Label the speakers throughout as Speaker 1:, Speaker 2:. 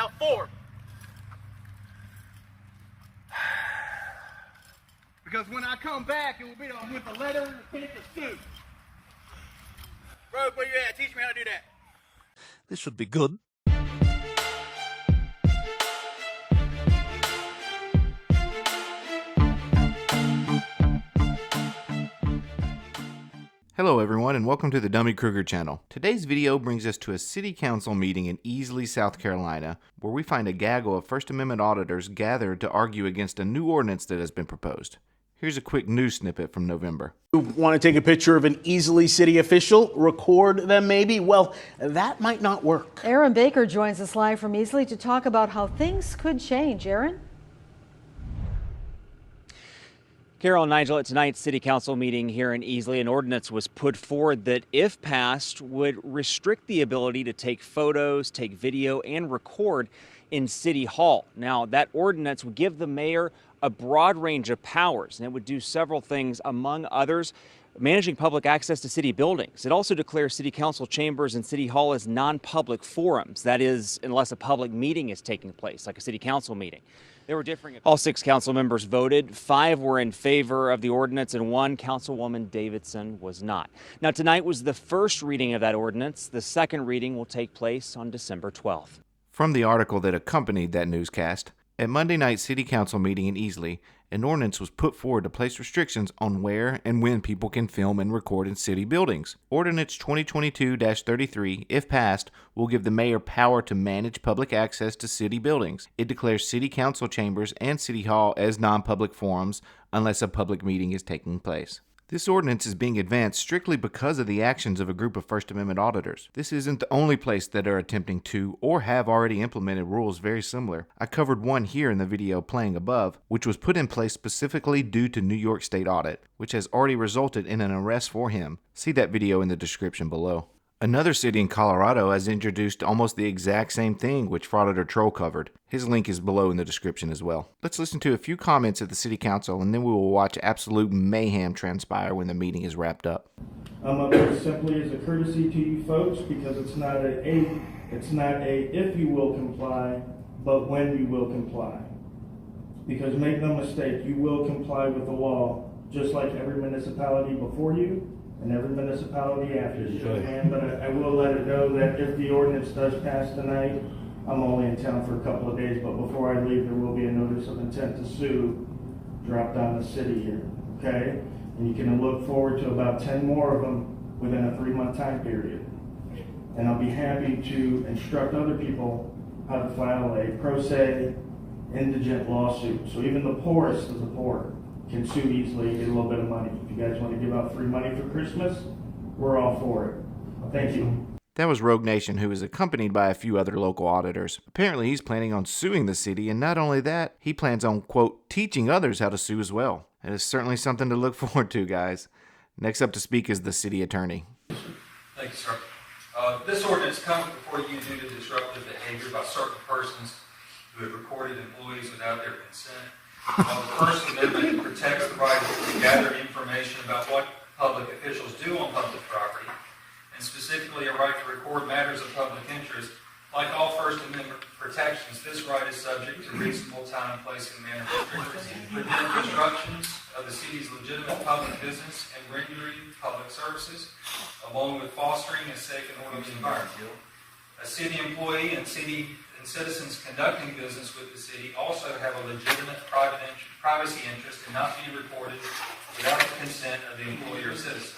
Speaker 1: out for? Because when I come back, it will be with a letter and a to sue. Bro, where you at? Teach me how to do that.
Speaker 2: This should be good. Hello everyone and welcome to the Dummy Kruger channel. Today's video brings us to a city council meeting in Easley, South Carolina, where we find a gaggle of First Amendment auditors gathered to argue against a new ordinance that has been proposed. Here's a quick news snippet from November.
Speaker 3: You want to take a picture of an Easley city official, record them maybe? Well, that might not work.
Speaker 4: Aaron Baker joins us live from Easley to talk about how things could change. Aaron?
Speaker 5: Carol and Nigel, at tonight's City Council meeting here in Easley, an ordinance was put forward that, if passed, would restrict the ability to take photos, take video, and record in City Hall. Now, that ordinance would give the mayor a broad range of powers, and it would do several things, among others, managing public access to city buildings. It also declares City Council chambers and City Hall as non-public forums. That is, unless a public meeting is taking place, like a City Council meeting. There were differing. All 6 council members voted. 5 were in favor of the ordinance, and 1, Councilwoman Davidson, was not. Now, tonight was the first reading of that ordinance. The second reading will take place on December 12th.
Speaker 2: From the article that accompanied that newscast, at Monday night's City Council meeting in Easley, an ordinance was put forward to place restrictions on where and when people can film and record in city buildings. Ordinance 2022-33, if passed, will give the mayor power to manage public access to city buildings. It declares city council chambers and city hall as non-public forums unless a public meeting is taking place. This ordinance is being advanced strictly because of the actions of a group of First Amendment auditors. This isn't the only place that are attempting to or have already implemented rules very similar. I covered one here in the video playing above, which was put in place specifically due to New York State audit, which has already resulted in an arrest for him. See that video in the description below. Another city in Colorado has introduced almost the exact same thing, which Frauditor Troll covered. His link is below in the description as well. Let's listen to a few comments at the City Council, and then we will watch absolute mayhem transpire when the meeting is wrapped up.
Speaker 6: I'm up here simply as a courtesy to you folks, because it's not a if you will comply, but when you will comply. Because make no mistake, you will comply with the law, just like every municipality before you and every municipality after you. But I will let it know that if the ordinance does pass tonight, I'm only in town for a couple of days, but before I leave, there will be a notice of intent to sue dropped on the city here, okay? And you can look forward to about 10 more of them within a 3-month time period. And I'll be happy to instruct other people how to file a pro se indigent lawsuit. So even the poorest of the poor can sue easily and get a little bit of money. If you guys want to give out free money for Christmas, we're all for it. Thank you.
Speaker 2: That was Rogue Nation, who is accompanied by a few other local auditors. Apparently he's planning on suing the city, and not only that, he plans on, quote, teaching others how to sue as well. It is certainly something to look forward to, guys. Next up to speak is the city attorney.
Speaker 7: Thank you, sir. This ordinance comes before you due to disruptive behavior by certain persons who have recorded employees without their consent. The First Amendment protects the right to gather information about what public officials do on public property, and specifically a right to record matters of public interest. Like all First Amendment protections, this right is subject to reasonable time, place, and manner restrictions to prevent disruptions of the city's legitimate public business and rendering public services, along with fostering a safe and orderly environment. A city employee and citizens conducting business with the city also have a legitimate privacy interest in not being reported without the consent of the employer or citizen.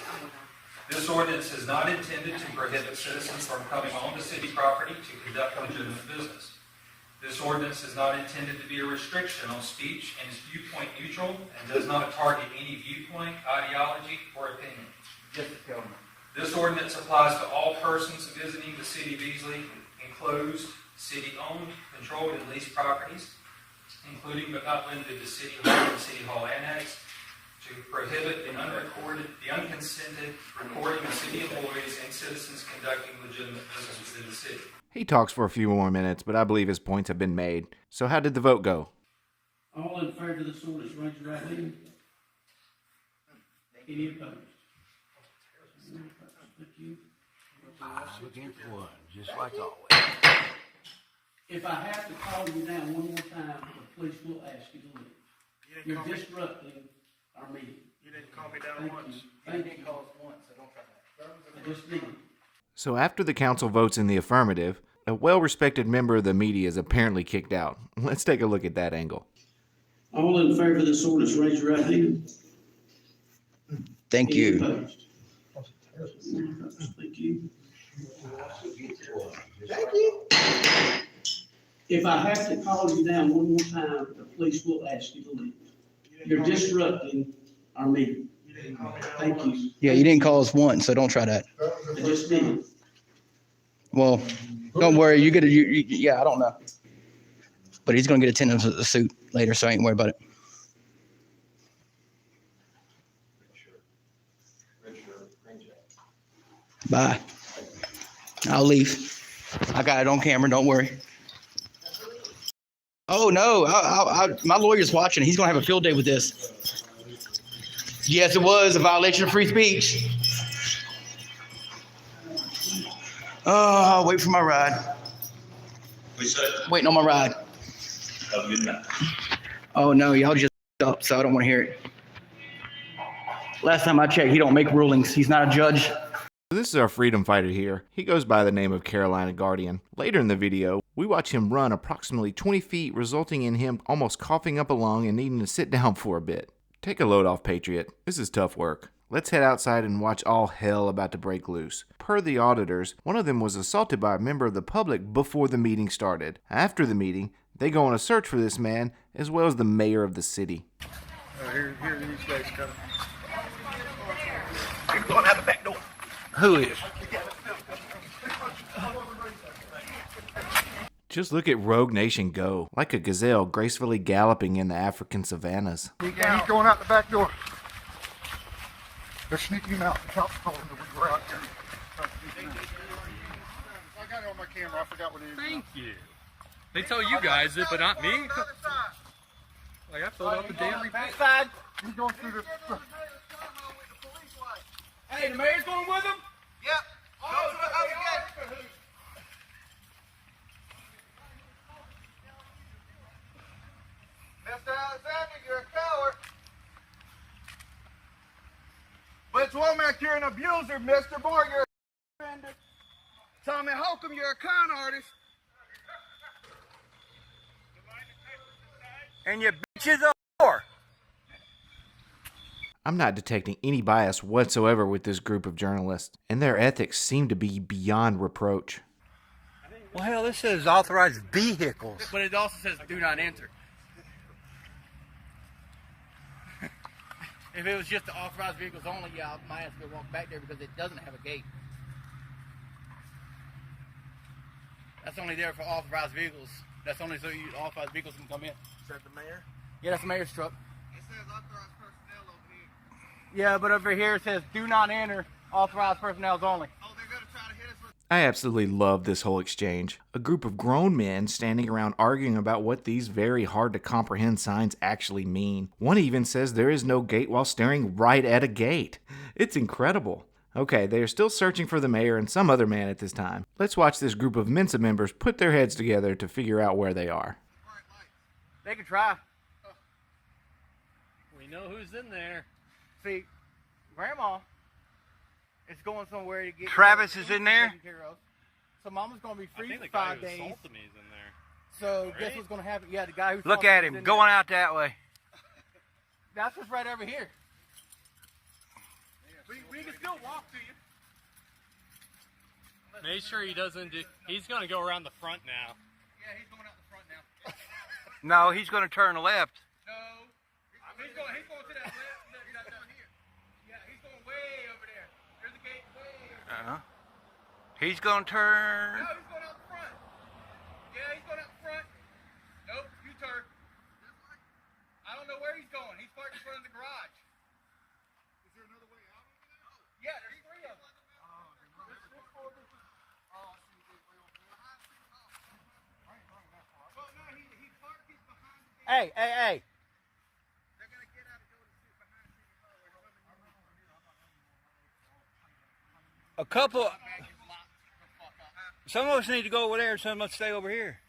Speaker 7: This ordinance is not intended to prohibit citizens from coming onto city property to conduct legitimate business. This ordinance is not intended to be a restriction on speech and is viewpoint neutral and does not target any viewpoint, ideology, or opinion. This ordinance applies to all persons visiting the city of Easley, enclosed, city-owned, controlled, and leased properties, including but not limited to City Hall and City Hall Annex, to prohibit the unconsented recording of city employees and citizens conducting legitimate business within the city.
Speaker 2: He talks for a few more minutes, but I believe his points have been made. So how did the vote go?
Speaker 8: All in favor of this ordinance, raise your right hand. Any opposed? Thank you.
Speaker 9: I was looking for one, just like always.
Speaker 8: If I have to call you down one more time, the police will ask you to leave. You're disrupting our meeting.
Speaker 6: You didn't call me down once.
Speaker 8: Thank you. Call us once, so don't try that. I just did.
Speaker 2: So after the council votes in the affirmative, a well-respected member of the media is apparently kicked out. Let's take a look at that angle.
Speaker 8: All in favor of this ordinance, raise your right hand.
Speaker 9: Thank
Speaker 8: Any
Speaker 9: you.
Speaker 8: opposed? Thank you. If I have to call you down one more time, the police will ask you to leave. You're disrupting our meeting. Thank you.
Speaker 9: Yeah, you didn't call us once, so don't try that.
Speaker 8: I just did.
Speaker 9: Well, don't worry. Yeah, I don't know. But he's going to get attendance with a suit later, so I ain't worried about it. Bye. I'll leave. I got it on camera. Don't worry. Oh, no. My lawyer's watching. He's going to have a field day with this. Yes, it was a violation of free speech. Oh, I'll wait for my ride. Waiting on my ride.
Speaker 10: Have a good night.
Speaker 9: Oh, no. Y'all just up, so I don't want to hear it. Last time I checked, he don't make rulings. He's not a judge.
Speaker 2: This is our freedom fighter here. He goes by the name of Carolina Guardian. Later in the video, we watch him run approximately 20 feet, resulting in him almost coughing up a lung and needing to sit down for a bit. Take a load off, Patriot. This is tough work. Let's head outside and watch all hell about to break loose. Per the auditors, one of them was assaulted by a member of the public before the meeting started. After the meeting, they go on a search for this man, as well as the mayor of the city.
Speaker 1: Here these guys coming.
Speaker 10: You're going out the back door.
Speaker 9: Who is?
Speaker 2: Just look at Rogue Nation go, like a gazelle gracefully galloping in the African savannas.
Speaker 1: Yeah, he's going out the back door. They're sneaking him out. The cops told him that we were out here. I got it on my camera. I forgot what it is.
Speaker 11: Thank you. They tell you guys it, but not me. Like I filled out the damn
Speaker 1: Backside. He's going through the. Hey, the mayor's going with him? Yep. Go to the other gate. Mr. Alexander, you're a coward. But it's Womack, you're an abuser. Mr. Moore, you're a offender. Tommy Holcomb, you're a con artist. And your bitch is a whore.
Speaker 2: I'm not detecting any bias whatsoever with this group of journalists, and their ethics seem to be beyond reproach.
Speaker 12: Well, hell, this says authorized vehicles.
Speaker 11: But it also says do not enter.
Speaker 12: If it was just the authorized vehicles only, yeah, I might have to go walk back there because it doesn't have a gate. That's only there for authorized vehicles. That's only so you authorized vehicles can come in.
Speaker 1: Is that the mayor?
Speaker 12: Yeah, that's the mayor's truck.
Speaker 1: It says authorized personnel over here.
Speaker 12: Yeah, but over here it says do not enter, authorized personnel only.
Speaker 1: Oh, they're going to try to hit us with.
Speaker 2: I absolutely love this whole exchange. A group of grown men standing around arguing about what these very hard to comprehend signs actually mean. One even says there is no gate while staring right at a gate. It's incredible. Okay, they are still searching for the mayor and some other man at this time. Let's watch this group of Mensa members put their heads together to figure out where they are.
Speaker 12: They can try.
Speaker 11: We know who's in there.
Speaker 12: See, Grandma is going somewhere to get
Speaker 1: Travis is in there?
Speaker 12: taken care of. So Mama's going to be
Speaker 11: I
Speaker 12: free
Speaker 11: think
Speaker 12: for
Speaker 11: the guy
Speaker 12: 5
Speaker 11: who
Speaker 12: days.
Speaker 11: assaulted me is in there.
Speaker 12: So guess
Speaker 11: Right?
Speaker 12: what's going to happen? Yeah, the guy who's
Speaker 1: Look at him going out that way.
Speaker 12: That's just right over here.
Speaker 1: We can still walk to you.
Speaker 11: Make sure he doesn't do. He's gonna go around the front now.
Speaker 1: Yeah, he's going out the front now.
Speaker 12: No, he's going to turn left.
Speaker 1: No. He's going to that left down here. Yeah, he's going way over there. There's a gate way over there.
Speaker 12: He's going to turn.
Speaker 1: No, he's going out the front. Yeah, he's going out the front. Nope, U-turn. I don't know where he's going. He's parked in front of the garage. Is there another way out over there? Yeah, there's 3 of them. Well, no, he parked his behind the gate.
Speaker 12: Hey.
Speaker 1: They're going to get out and go to sit behind City Hall.
Speaker 12: A couple. Some of us need to go over there and some of us stay over here.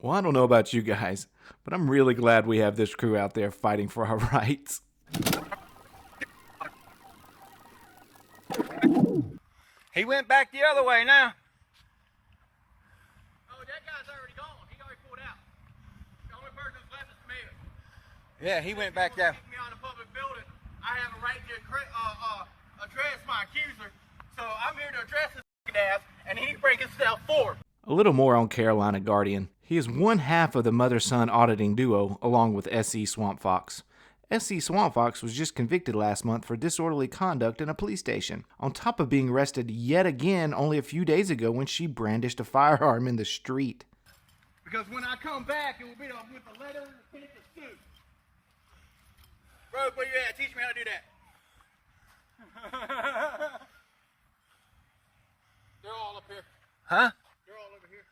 Speaker 2: Well, I don't know about you guys, but I'm really glad we have this crew out there fighting for our rights.
Speaker 12: He went back the other way now.
Speaker 1: Oh, that guy's already gone. He already pulled out. The only person that's left is the mayor.
Speaker 12: Yeah, he went back there.
Speaker 1: Kick me out of the public building. I have a right to address my accuser. So I'm here to address his ass, and he can bring himself forward.
Speaker 2: A little more on Carolina Guardian. He is one half of the mother-son auditing duo, along with S.E. Swamp Fox. S.E. Swamp Fox was just convicted last month for disorderly conduct in a police station, on top of being arrested yet again only a few days ago when she brandished a firearm in the street.
Speaker 1: Because when I come back, it will be with the letter and the picture suit. Bro, where you at? Teach me how to do that. They're all up here.
Speaker 12: Huh?
Speaker 1: They're all over here.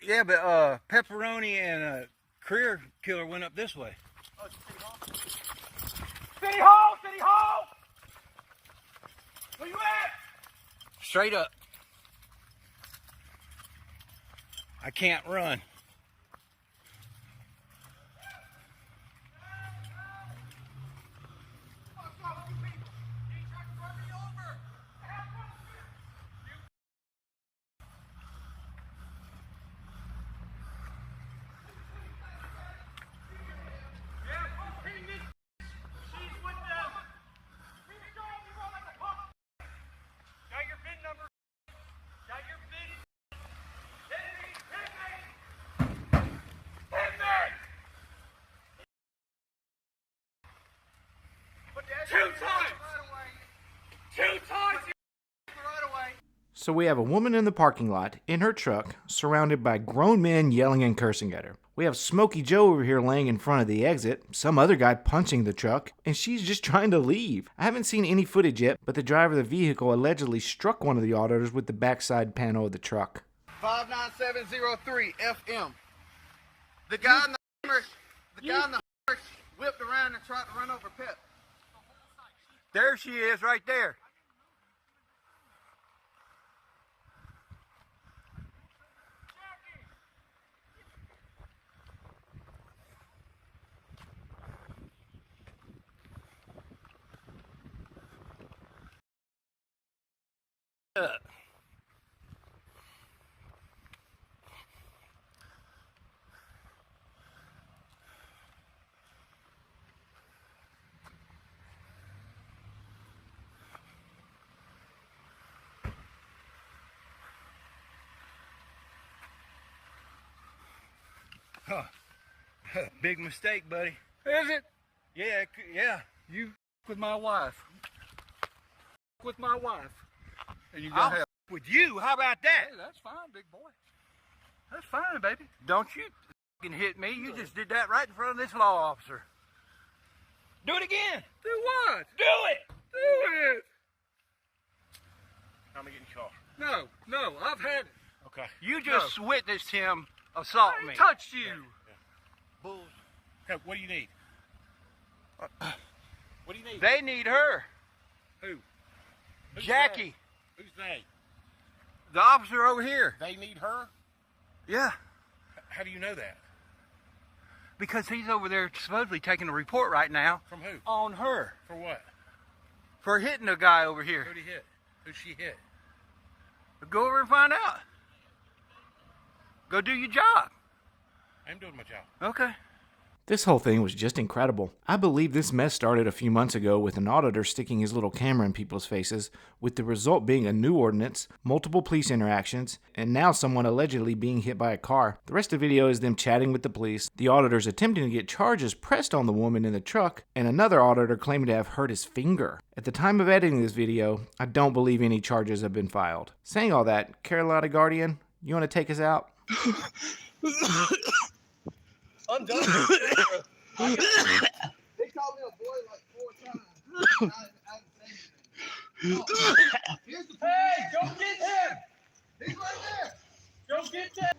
Speaker 12: Yeah, but Pepperoni and Career Killer went up this way.
Speaker 1: Oh, it's City Hall? City Hall! City Hall! Where you at?
Speaker 12: Straight up. I can't run.
Speaker 2: So we have a woman in the parking lot, in her truck, surrounded by grown men yelling and cursing at her. We have Smokey Joe over here laying in front of the exit, some other guy punching the truck, and she's just trying to leave. I haven't seen any footage yet, but the driver of the vehicle allegedly struck one of the auditors with the backside panel of the truck.
Speaker 1: 59703 FM. The guy in the Hummer whipped around and tried to run over Pep.
Speaker 12: There she is, right there. Huh. Big mistake, buddy.
Speaker 11: Is it?
Speaker 12: Yeah, yeah.
Speaker 11: You with my wife. With my wife. And you
Speaker 12: I'll
Speaker 11: got help.
Speaker 12: with you. How about that?
Speaker 11: Hey, that's fine, big boy. That's fine, baby.
Speaker 12: Don't you f***ing hit me. You just did that right in front of this law officer. Do it again.
Speaker 11: Do what?
Speaker 12: Do it.
Speaker 11: Do it.
Speaker 12: I'm gonna get in your car.
Speaker 11: No, I've had it.
Speaker 12: Okay. You just witnessed him assault
Speaker 11: I
Speaker 12: me.
Speaker 11: touched you.
Speaker 12: Bulls.
Speaker 10: Okay, what do you need? What do you need?
Speaker 12: They need her.
Speaker 11: Who?
Speaker 10: Who's
Speaker 12: Jackie.
Speaker 10: They? Who's they?
Speaker 12: The officer over here.
Speaker 10: They need her?
Speaker 12: Yeah.
Speaker 10: How do you know that?
Speaker 12: Because he's over there supposedly taking a report right now.
Speaker 10: From who?
Speaker 12: On her.
Speaker 10: For what?
Speaker 12: For hitting a guy over here.
Speaker 10: Who'd he hit? Who'd she hit?
Speaker 12: Go over and find out. Go do your job.
Speaker 10: I'm doing my job.
Speaker 12: Okay.
Speaker 2: This whole thing was just incredible. I believe this mess started a few months ago with an auditor sticking his little camera in people's faces, with the result being a new ordinance, multiple police interactions, and now someone allegedly being hit by a car. The rest of the video is them chatting with the police, the auditors attempting to get charges pressed on the woman in the truck, and another auditor claiming to have hurt his finger. At the time of editing this video, I don't believe any charges have been filed. Saying all that, Carolina Guardian, you want to take us out?
Speaker 1: I'm done. They called me a boy like 4 times. Here's the hey, go get him! He's right there! Go get him!